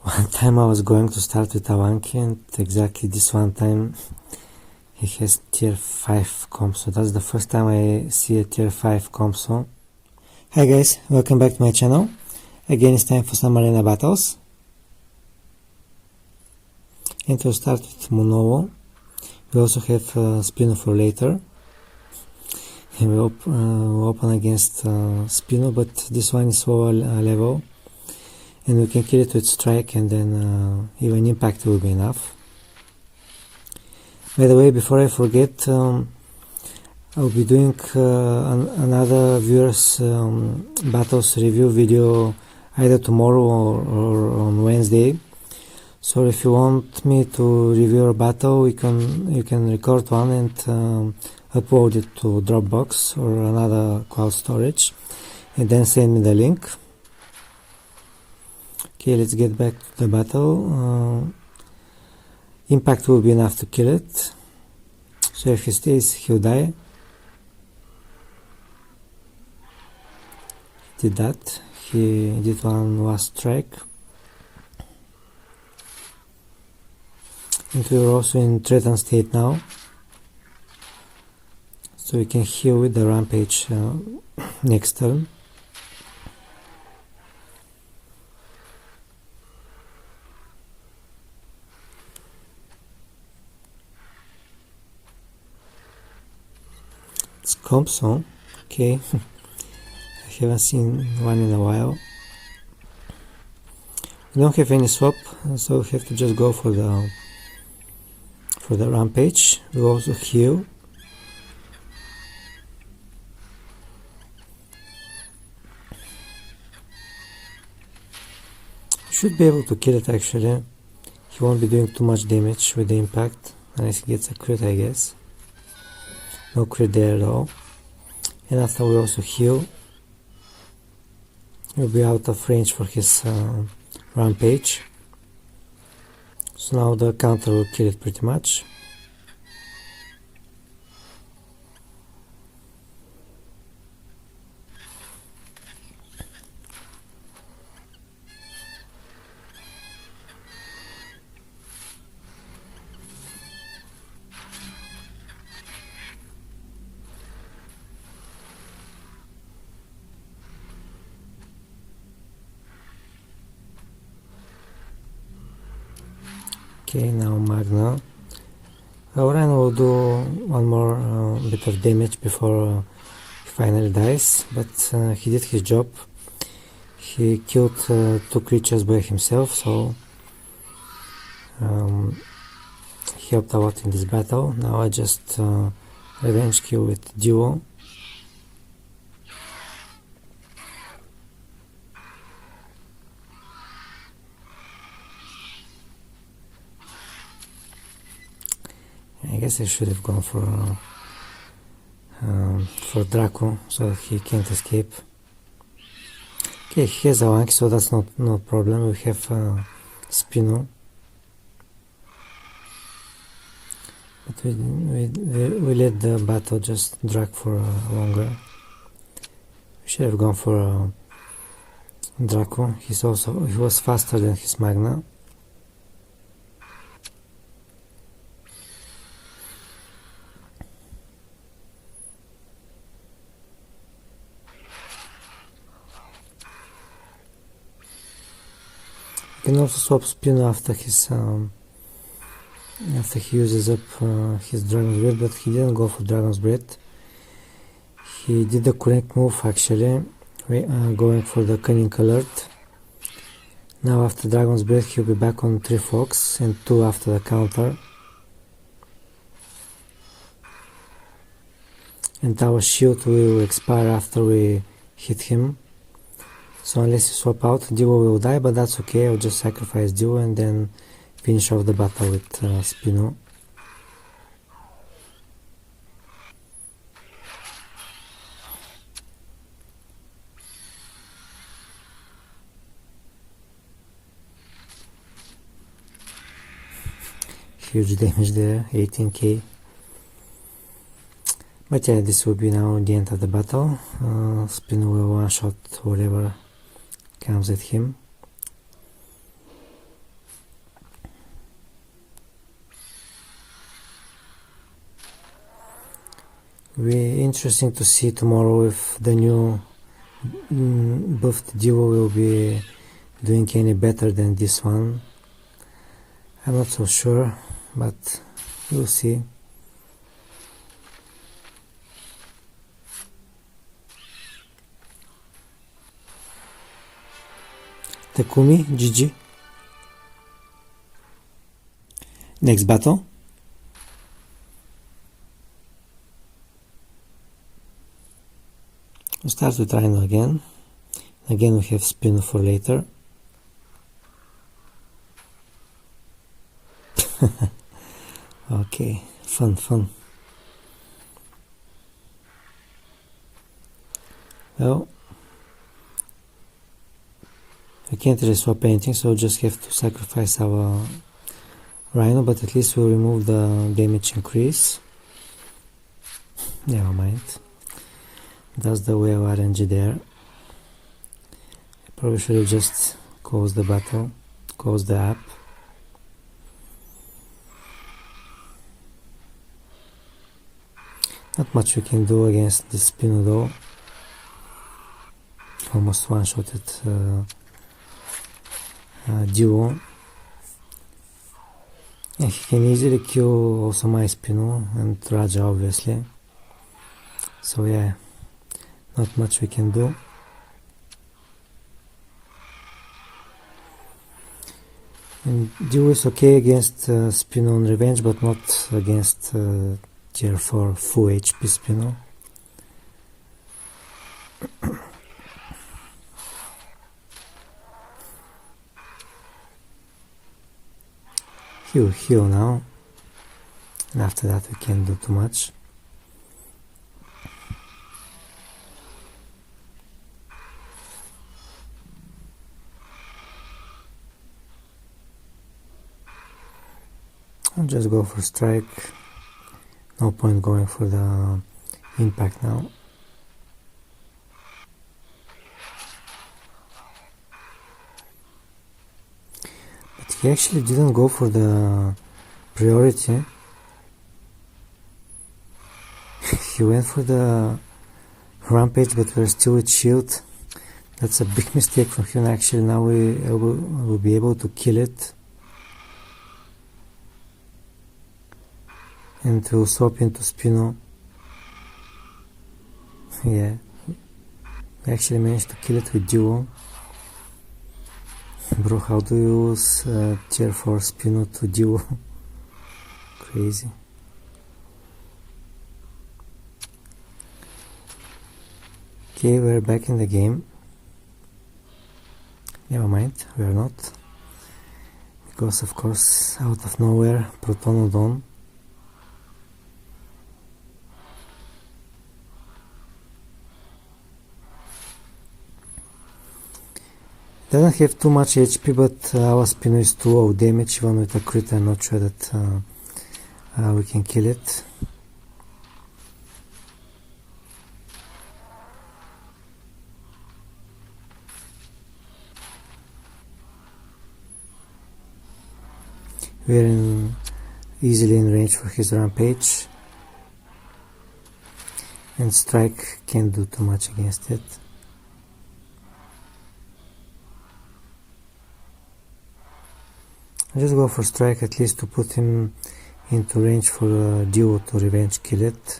One time I was going to start with Awanki, and exactly this one time he has tier 5 comp, so that's the first time I see a tier 5 comp. So hi guys, welcome back to my channel. Again, it's time for some arena battles. And to start with Monengue, we also have Spino for later. And we open against Spino, but this one is lower level. And we can kill it with strike, and then even impact will be enough. By the way, before I forget, I'll be doing another viewers battles review video either tomorrow or on Wednesday. So if you want me to review a battle, you can record one and upload it to Dropbox or another cloud storage, and then send me the link. Okay, let's get back to the battle. Impact will be enough to kill it. So if he stays, he'll die. He did that. He did one last strike. And we're also in threatened state now. So we can heal with the rampage next turn. It's comp song, okay. I haven't seen one in a while. We don't have any swap, so we have to just go for the rampage. We also heal. Should be able to kill it actually. He won't be doing too much damage with the impact, unless he gets a crit, I guess. No crit there at all. And after we also heal, he'll be out of range for his rampage. So now the counter will kill it pretty much. Okay, now Magna. Orion will do one more bit of damage before he finally dies, but he did his job. He killed 2 creatures by himself, so he helped a lot in this battle. Now I just revenge kill with duo. I guess I should have gone for Draco so that he can't escape. Okay, he has a Wanky, so that's no problem. We have Spino, but we let the battle just drag for longer. We should have gone for Draco. He was faster than his Magna. You can also swap Spino after he uses up his Dragon's Breath, but he didn't go for Dragon's Breath. He did the correct move actually, going for the Cunning Alert. Now after Dragon's Breath he'll be back on 3 Fox and 2 after the counter. And our shield will expire after we hit him. So unless you swap out, Duo will die, but that's okay. I'll just sacrifice Duo and then finish off the battle with Spino. Huge damage there, 18k. But yeah, this will be now the end of the battle. Spino will one-shot whatever comes at him. Be interesting to see tomorrow if the new buffed duo will be doing any better than this one. I'm not so sure, but we'll see. Takumi, GG. Next battle. We'll start with Rhino again. Again we have Spino for later. Okay, fun. Well, we can't really swap anything, so we'll just have to sacrifice our Rhino, but at least we'll remove the damage increase. Never mind. That's the way of RNG there. I probably should have just closed the battle, closed the app. Not much we can do against this Spino though. Almost one-shotted duo. And he can easily kill also my Spino and Raja obviously. So yeah, not much we can do. And duo is okay against Spino on revenge, but not against tier 4 full HP Spino. He will heal now, and after that we can't do too much. I'll just go for strike. No point going for the impact now. But he actually didn't go for the priority. He went for the rampage, but we're still with shield. That's a big mistake from him. Actually, now we will be able to kill it. And we'll swap into Spino. Yeah, we actually managed to kill it with duo. Bro, how do you use tier 4 Spino to duo? Crazy. Okay, we're back in the game. Never mind, we are not. Because of course, out of nowhere, Protonodon. Doesn't have too much HP, but our Spino is too low damage. Even with a crit, I'm not sure that we can kill it. We're easily in range for his rampage, and strike can't do too much against it. I'll just go for strike, at least to put him into range for duo to revenge kill it.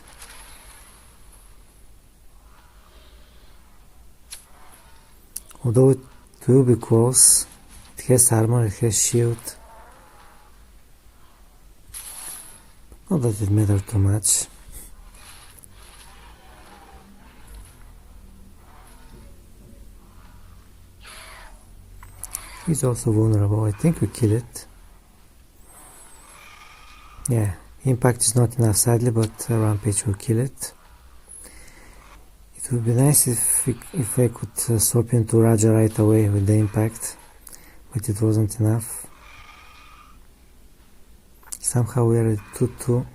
Although it will be close, it has armor, it has shield. Not that it matters too much. He's also vulnerable. I think we kill it. Yeah, impact is not enough sadly, but rampage will kill it. It would be nice if I could swap into Raja right away with the impact, but it wasn't enough. Somehow we are at 2-2.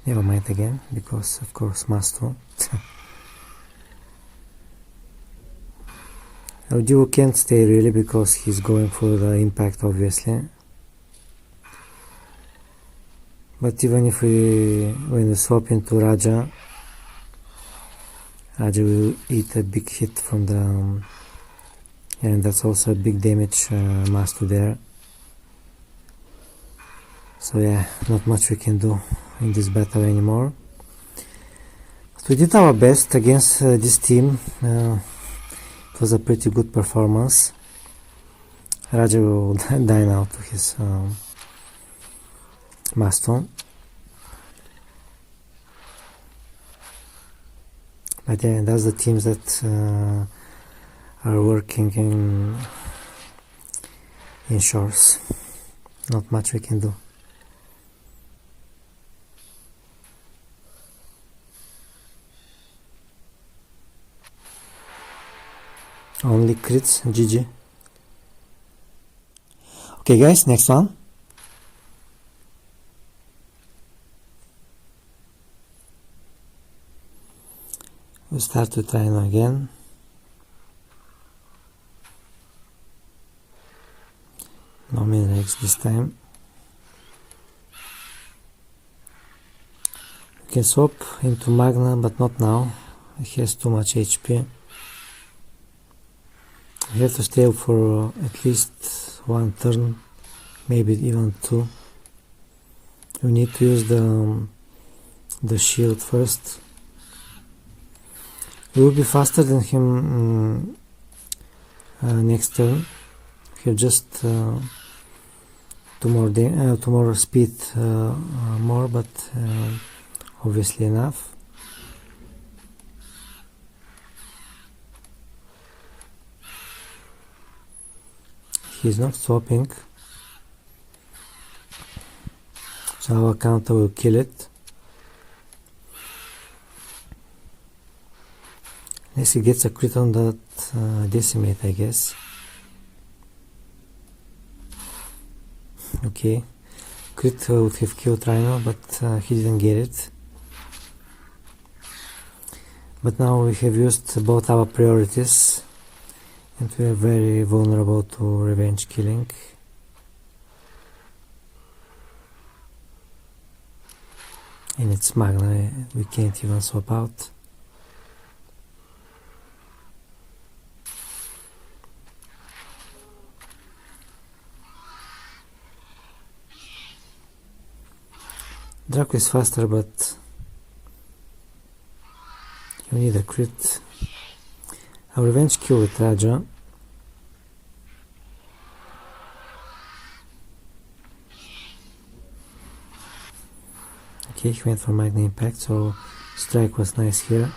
Never mind again, because of course must do. Our duo can't stay really because he's going for the impact obviously. But even if when we swap into Raja will eat a big hit from the and that's also a big damage master there. So yeah, not much we can do in this battle anymore. But we did our best against this team. It was a pretty good performance. Raja will die now to his Maston. But yeah, that's the teams that are working in shores. Not much we can do. OnlyCrits, GG. Okay guys, next one. We'll start with Rhino again. No Monengue this time. We can swap into Magna, but not now. It has too much HP. We have to stay up for at least one turn, maybe even two. We need to use the shield first. We will be faster than him next turn. We have just two more speed more, but obviously enough. He's not swapping, so our counter will kill it. Unless he gets a crit on that decimate, I guess. Okay, crit would have killed Rhino, but he didn't get it. But now we have used both our priorities, and we are very vulnerable to revenge killing. And it's Magna, we can't even swap out. Draco is faster, but you need a crit. A revenge kill with Raja. Okay, he went for Magna Impact, so strike was nice here.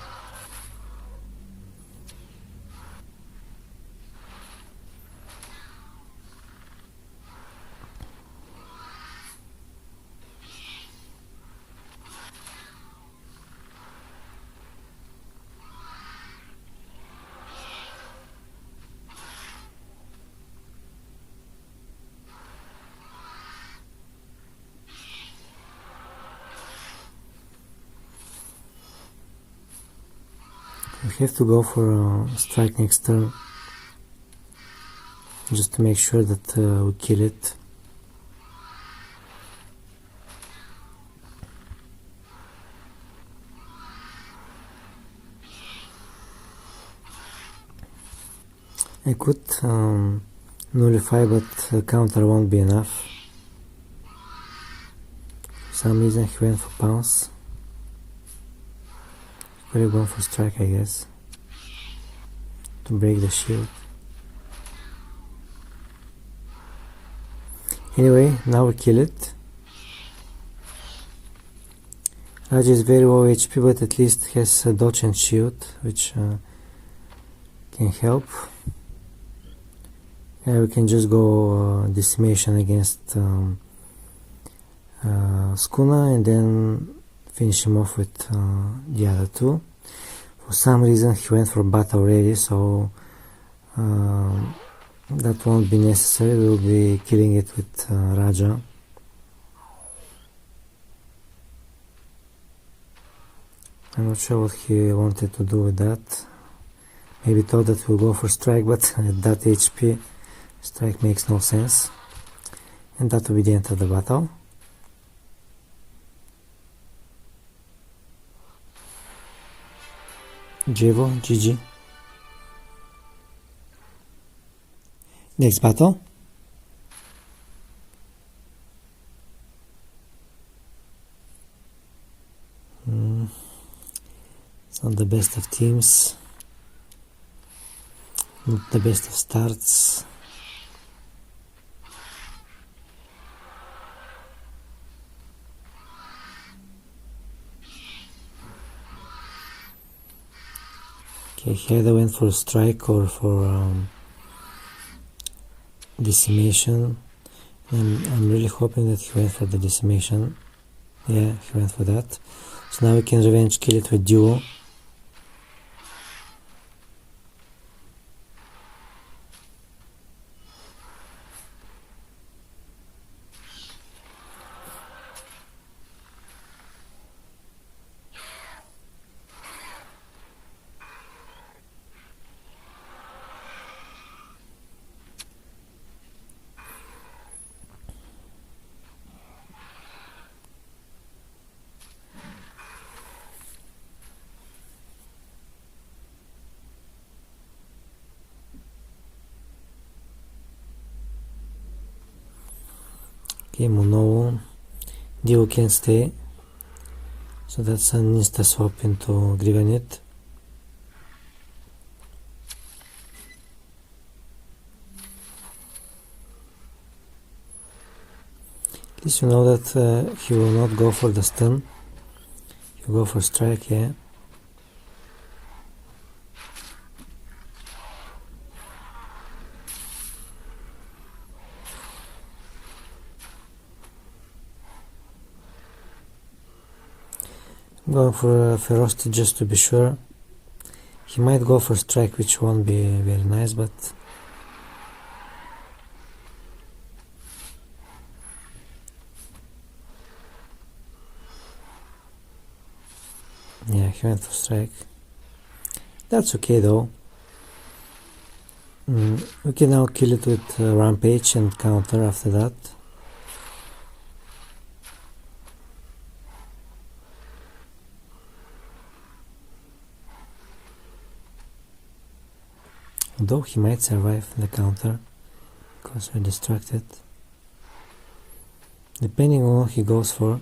We have to go for a strike next turn, just to make sure that we kill it. I could nullify, but counter won't be enough. For some reason he went for pounce. Could have gone for strike, I guess, to break the shield. Anyway, now we kill it. Raj is very low HP, but at least has a dodge and shield, which can help. We can just go decimation against Skuna and then finish him off with the other two. For some reason he went for bat already, so that won't be necessary. We'll be killing it with Raja. I'm not sure what he wanted to do with that. Maybe thought that we'll go for strike, but at that HP strike makes no sense. And that will be the end of the battle. Jevo, GG. Next battle. It's not the best of teams, not the best of starts. Okay, he either went for a strike or for decimation, and I'm really hoping that he went for the decimation. Yeah, he went for that. So now we can revenge kill it with duo. Okay, Monengue, duo can stay, so that's an insta swap into Griganit. At least you know that he will not go for the stun, he will go for strike, yeah. I'm going for ferocity just to be sure. He might go for strike, which won't be very nice, but yeah, he went for strike. That's okay though. We can now kill it with rampage and counter after that. Although he might survive the counter because we're distracted. Depending on what he goes for.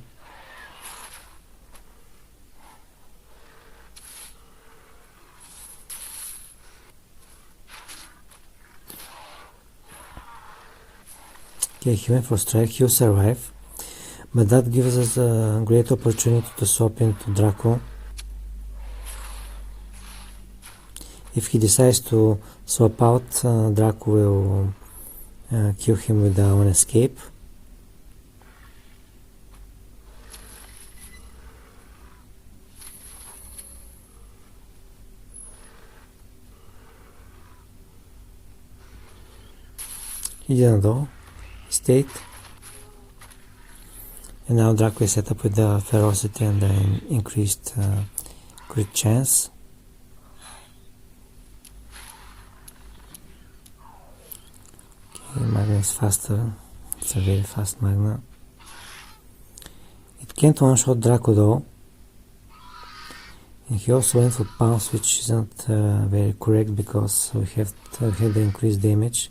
Okay, he went for strike, he'll survive. But that gives us a great opportunity to swap into Draco. If he decides to swap out, Draco will kill him with one escape. He didn't though, he stayed. And now Draco is set up with the ferocity and the increased crit chance. Magna is faster, it's a very fast Magna. It can't one-shot Draco though. And he also went for pounce, which isn't very correct because we have the increased damage.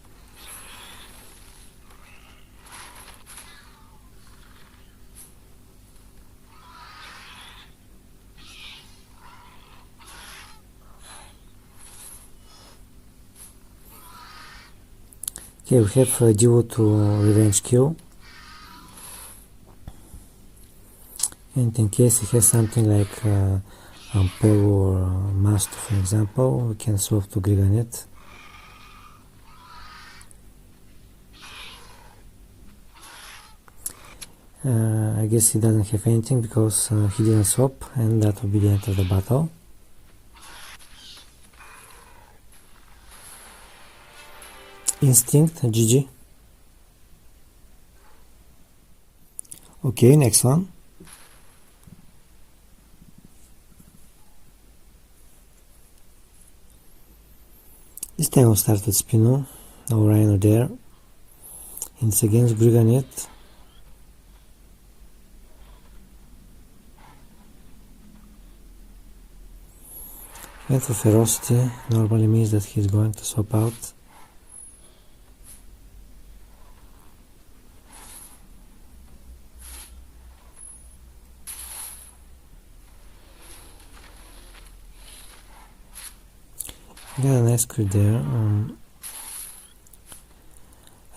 Okay, we have a duo to revenge kill, and in case he has something like Ampel or Master, for example, we can swap to Griganit. I guess he doesn't have anything because he didn't swap, and that will be the end of the battle. Instinct, GG. Okay, next one. This time we'll start with Spino, no Rhino there. And it's against Griganit. Went for ferocity, normally means that he's going to swap out. Got a nice crit there.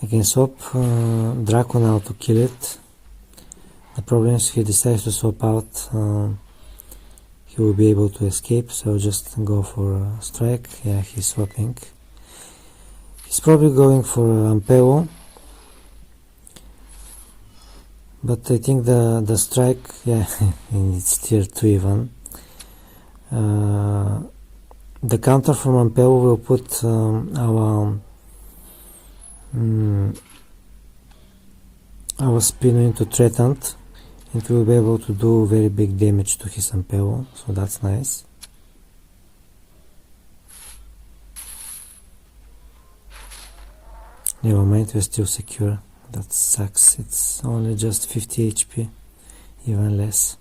I can swap Draco now to kill it. The problem is if he decides to swap out, he will be able to escape, so just go for a strike. Yeah, he's swapping. He's probably going for Ampeo, but I think the strike, yeah, it's tier 2 even. The counter from Ampeo will put our Spino into threatened. It will be able to do very big damage to his Ampeo, so that's nice. Never mind, we're still secure. That sucks. It's only just 50 HP, even less.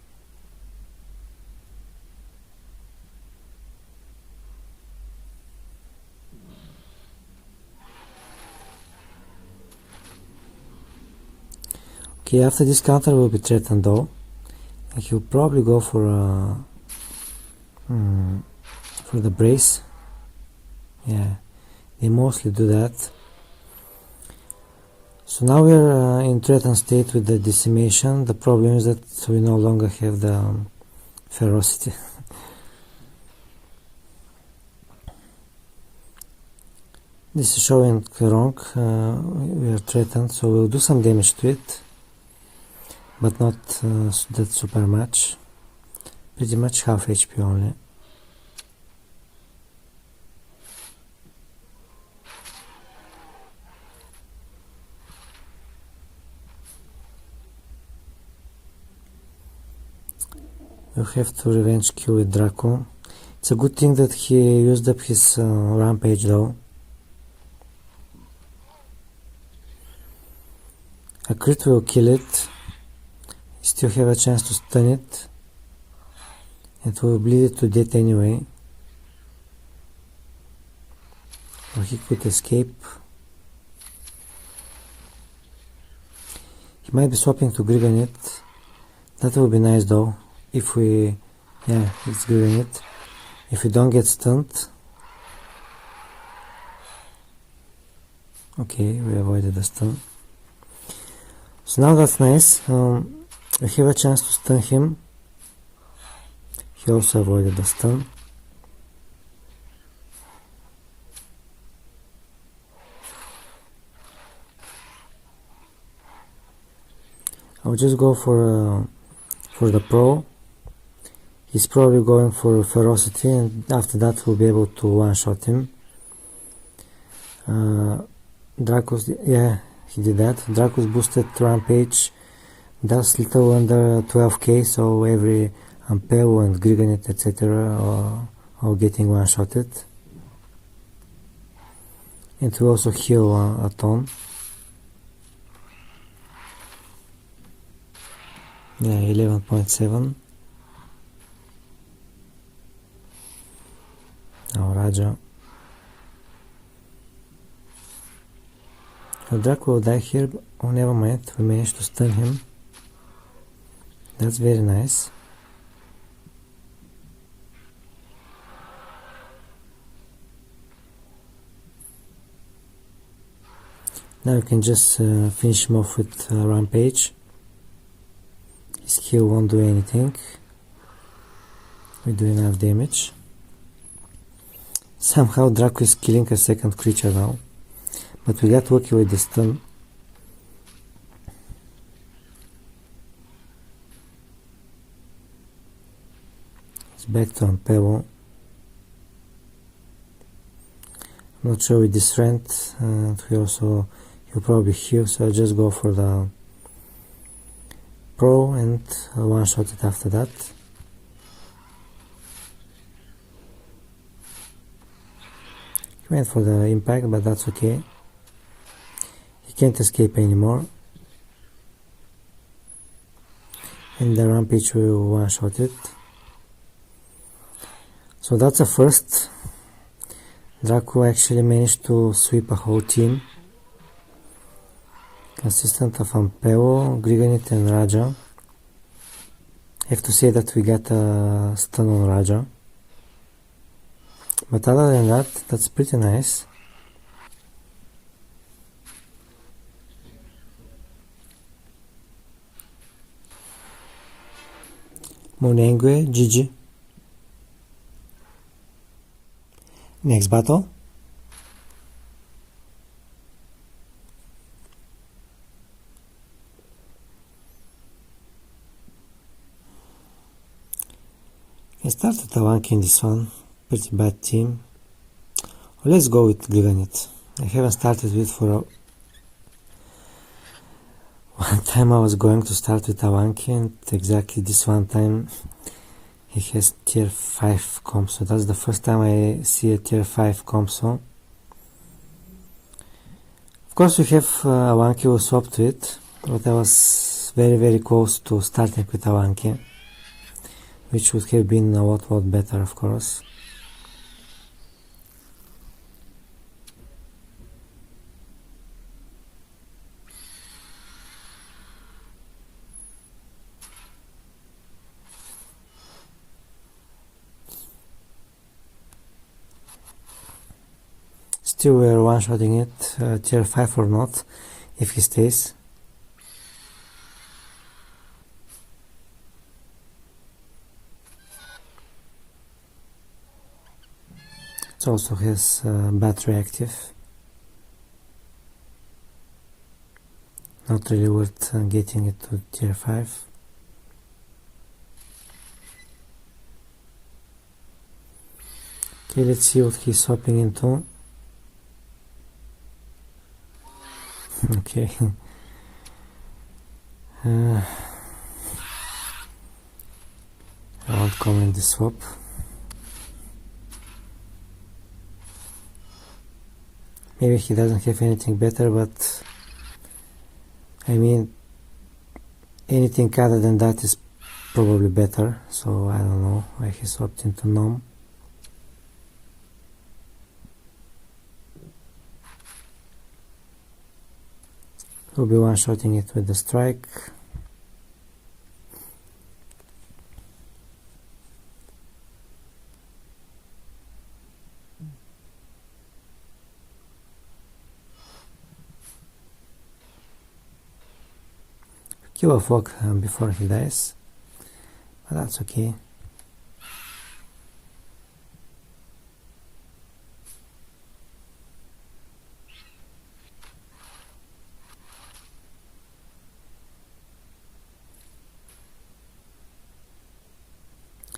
Okay, after this counter will be threatened though, and he'll probably go for the brace. Yeah, they mostly do that. So now we're in threatened state with the decimation. The problem is that we no longer have the ferocity. This is showing wrong. We are threatened, so we'll do some damage to it, but not that super much. Pretty much half HP only. We'll have to revenge kill with Draco. It's a good thing that he used up his rampage though. A crit will kill it. You still have a chance to stun it. It will bleed it to death anyway. Or he could escape. He might be swapping to Griganit. That will be nice though. If we... yeah, it's Griganit. If we don't get stunned. Okay, we avoided the stun. So now that's nice. We have a chance to stun him. He also avoided the stun. I'll just go for the pro. He's probably going for ferocity, and after that we'll be able to one-shot him. Draco's, yeah, he did that. Draco's boosted rampage does little under 12k, so every Ampeo and Griganit etc. are getting one-shotted. And we also heal a ton. Yeah, 11.7. Now Raja. So Draco will die here. Oh, never mind, we managed to stun him. That's very nice. Now you can just finish him off with rampage. His heal won't do anything. We do enough damage. Somehow Draco is killing a second creature now, but we got lucky with the stun. It's back to Ampeo. I'm not sure with this strength, and he'll probably heal, so I'll just go for the pro and one-shot it after that. He went for the impact, but that's okay. He can't escape anymore. And the rampage will one-shot it. So that's a first. Draco actually managed to sweep a whole team consistent of Ampeo, Griganit and Raja. I have to say that we got a stun on Raja. But other than that, that's pretty nice. Monengue, GG. Next battle. I started Tawanki in this one. Pretty bad team. Well, let's go with Griganit. I haven't started with for a one time. I was going to start with Tawanki, and exactly this one time he has tier 5 comp, so that's the first time I see a tier 5 comp. So of course we have Awanki who swapped to it, but I was very close to starting with Awanki, which would have been a lot better, of course. Still we're one-shotting it, tier 5 or not, if he stays. It also has battery active. Not really worth getting it to tier 5. Okay, let's see what he's swapping into. Okay. I won't comment the swap. Maybe he doesn't have anything better, but I mean, anything other than that is probably better, so I don't know why he swapped into Gnome. We'll be one-shotting it with the strike. Kill a fog before he dies, but that's okay.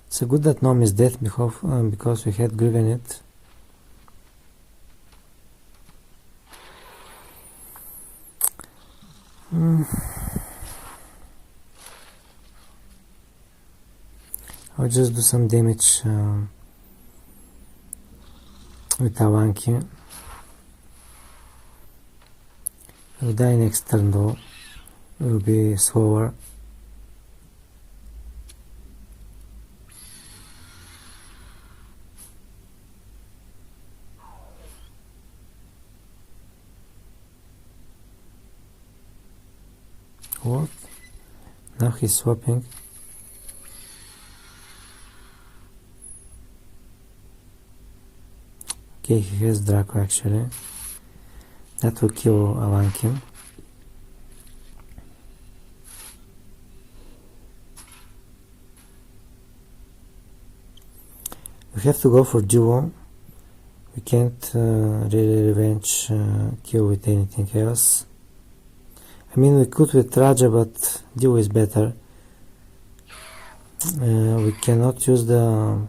It's good that Gnome is dead because we had Griganit. I'll just do some damage with Awanki. We'll die next turn though. It will be slower. What? Now he's swapping. Okay, he has Draco actually. That will kill Awanki. We have to go for duo. We can't really revenge kill with anything else. I mean, we could with Raja, but duo is better. We cannot use the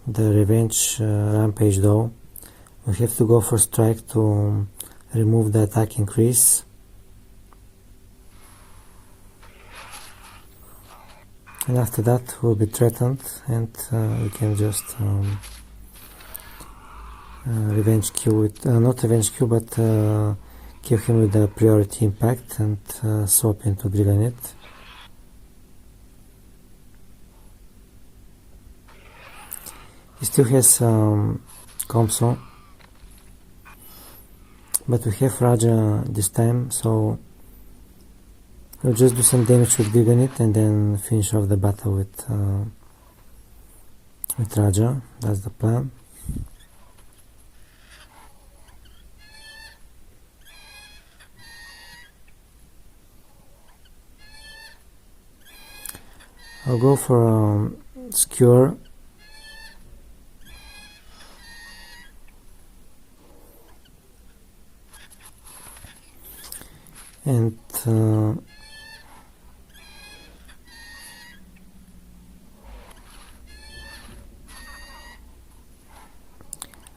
revenge rampage though. We have to go for strike to remove the attack increase. And after that we'll be threatened, and we can just revenge kill with, not revenge kill, but kill him with the priority impact and swap into Griganit. He's still has Compson, but we have Raja this time, so we'll just do some damage with Giganit and then finish off the battle with Raja. That's the plan. I'll go for Skewer. And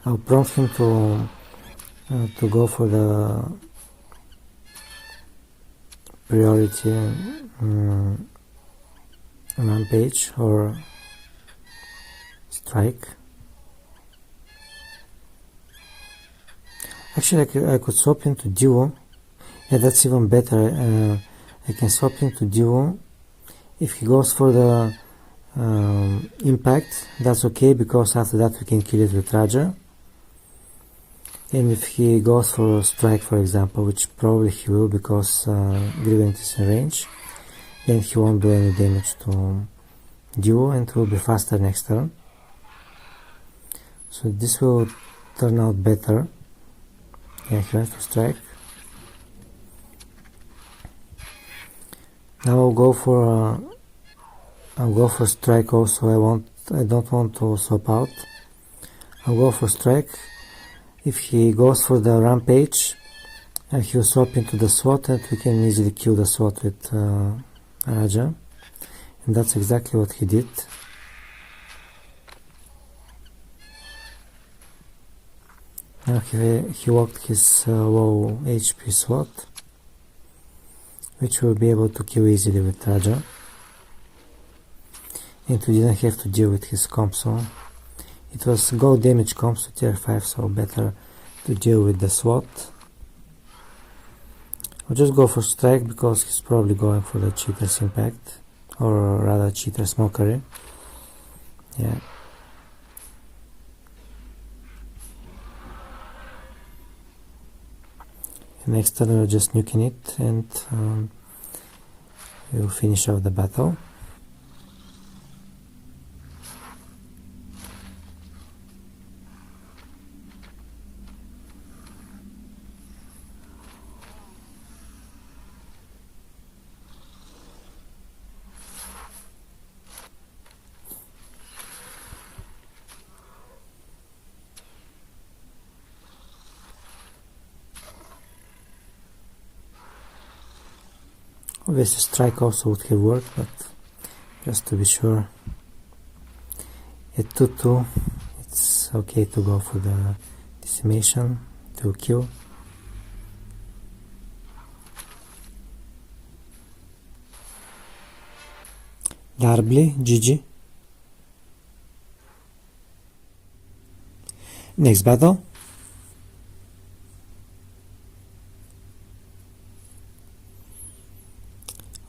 I'll prompt him to go for the priority rampage or strike. Actually, I could swap him to duo. Yeah, that's even better. I can swap him to duo. If he goes for the impact, that's okay, because after that we can kill it with Raja. And if he goes for strike, for example, which probably he will, because Grievant is in range, then he won't do any damage to duo and will be faster next turn. So this will turn out better. Yeah, he went for strike. Now I'll go for strike also. I don't want to swap out. I'll go for strike. If he goes for the rampage, he'll swap into the SWAT and we can easily kill the SWAT with Raja. And that's exactly what he did. Now he walked his low HP SWAT, which will be able to kill easily with Raja. And we didn't have to deal with his comp, so it was gold damage comps to tier 5, so better to deal with the SWAT. I'll just go for strike because he's probably going for the cheater's impact, or rather cheater's mockery. Yeah. Next turn we're just nuking it and we'll finish off the battle. Obviously strike also would have worked, but just to be sure, at 2-2 it's okay to go for the decimation to kill. Darbley, GG. Next battle.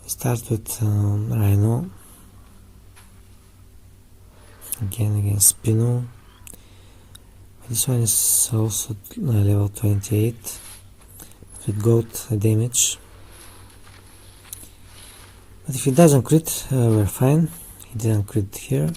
Start with Rhino, again against Spino. This one is also level 28 with goat damage, but if he doesn't crit, we're fine. He didn't crit here.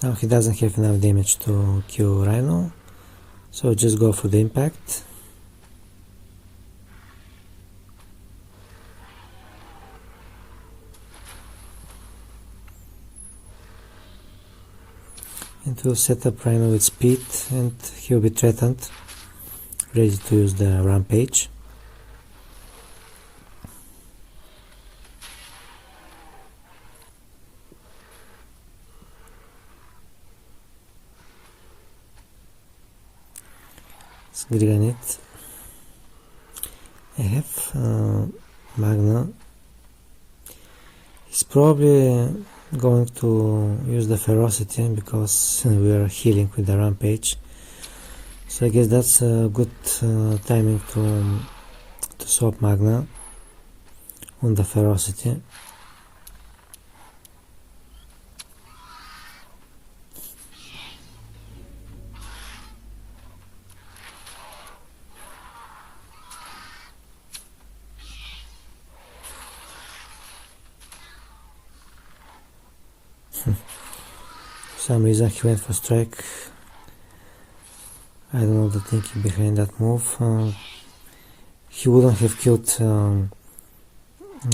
Now he doesn't have enough damage to kill Rhino, so just go for the impact. And we'll set up Rhino with speed and he'll be threatened, ready to use the rampage. Granite. I have Magna. He's probably going to use the ferocity because we are healing with the rampage. So I guess that's a good timing to swap Magna on the ferocity. For some reason he went for strike. I don't know the thinking behind that move. He wouldn't have killed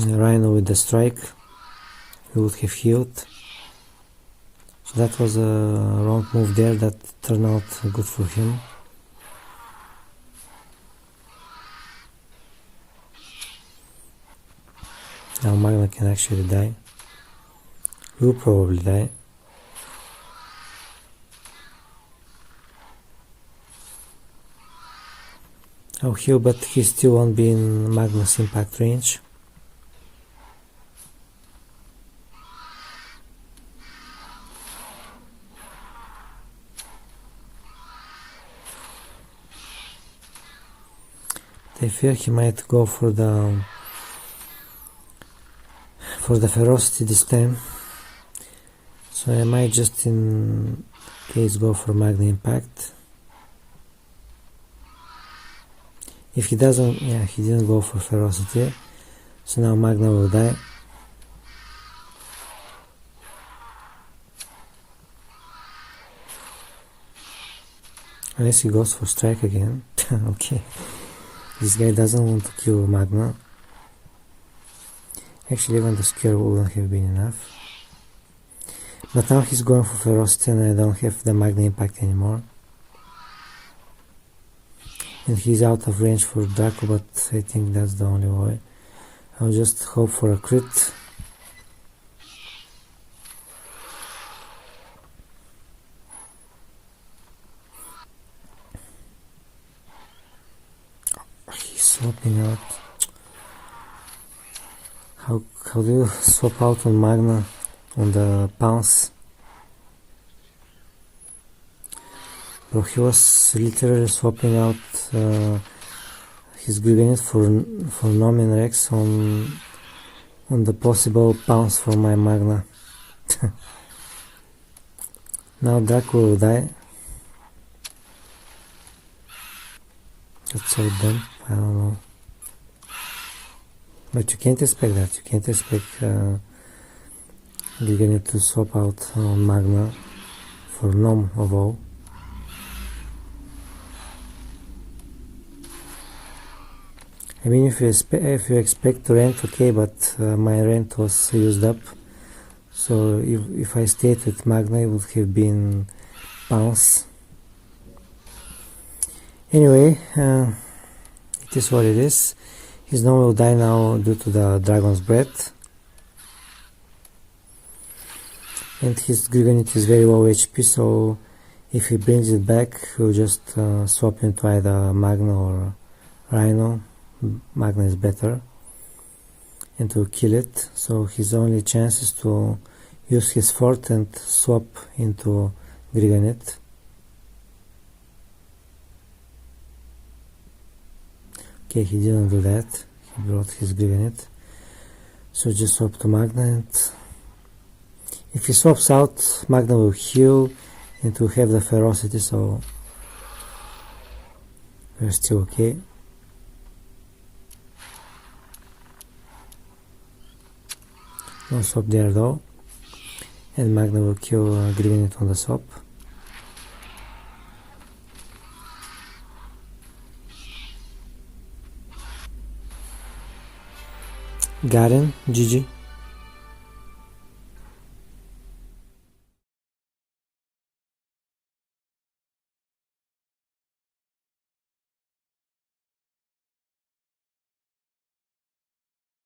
Rhino with the strike. He would have healed. So that was a wrong move there that turned out good for him. Now Magna can actually die. Will probably die. I'll heal, but he still won't be in Magna's impact range. I fear he might go for the ferocity this time. So I might just in case go for Magna impact. If he doesn't, yeah, he didn't go for ferocity, so now Magna will die. Unless he goes for strike again. Okay, this guy doesn't want to kill Magna. Actually, even the scare wouldn't have been enough. But now he's going for ferocity and I don't have the Magna impact anymore. And he's out of range for Draco, but I think that's the only way. I'll just hope for a crit. He's swapping out. How do you swap out on Magna on the pounce? Bro, he was literally swapping out his Giganite for Nom and Rex on the possible pounce for my Magna. Now Draco will die. That's so dumb, I don't know. But you can't expect that, you can't expect Giganite to swap out on Magna for Nom of all. I mean, if you expect to rent, okay, but my rent was used up, so if I stayed with Magna, it would have been pounce. Anyway, it is what it is. His Nom will die now due to the Dragon's Breath, and his Giganite is very low HP, so if he brings it back, he'll just swap into either Magna or Rhino. Magna is better, and to kill it, so his only chance is to use his fort and swap into Giganite. Okay, he didn't do that, he brought his Giganite, so just swap to Magna, and if he swaps out, Magna will heal and will have the ferocity, so we're still okay. No swap there though, and Magna will kill Giganite on the swap. Got him, GG.